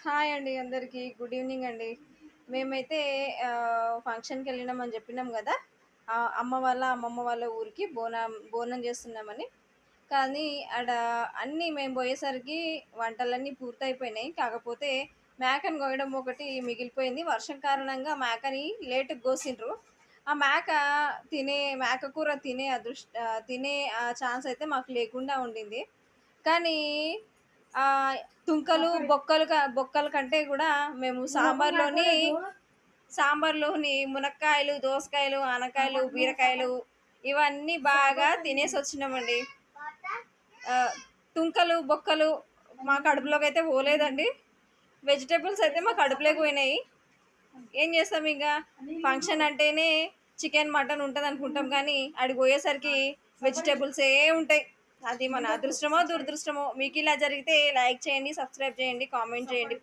Hi అండి అందరికీ. Good evening అండి. మేమైతే ఫంక్షన్‌కెళ్ళినామని జెప్పినాం గదా! అమ్మ వాళ్ళ, అమ్మమ్మ వాళ్ళ ఊరికి బోనం జేస్తున్నామని. కానీ ఆడ అన్నీ మేము బోయేసరికి వంటలన్నీ పూర్తయిపోయినాయి. కాకపోతే మేకని గొయడం ఒకటి మిగిలిపోయింది. వర్షం కారణంగా మేకని లేట్‌గా గోసిండ్రు. ఆ మేక కూర తినే ఛాన్స్ అయితే మాకు లేకుండా ఉండింది. కానీ తుంకలు, బొక్కల కంటే గూడా మేము సాంబార్‌లోని మునక్కాయలు, దోసకాయలు, ఆనకాయలు, బీరకాయలు ఇవన్నీ బాగా తినేసొచ్చినామండి. ఆహ్, తుంకలు, బొక్కలు మా కడుపులోకైతే పోలేదండి. వెజిటబుల్స్ అయితే మా కడుపులోకి పోయినాయి. ఏం చేస్తామింక ఫంక్షన్ అంటేనే చికెన్, మటన్ ఉంటదనుకుంటాం కానీ ఆడికి పోయేసరికి వెజిటబుల్సే ఉంటాయి. అది మన అదృష్టమో, దురదృష్టమో. మీకిలా జరిగితే లైక్ చేయండి, సబ్స్క్రైబ్ చేయండి, కామెంట్ చేయండి.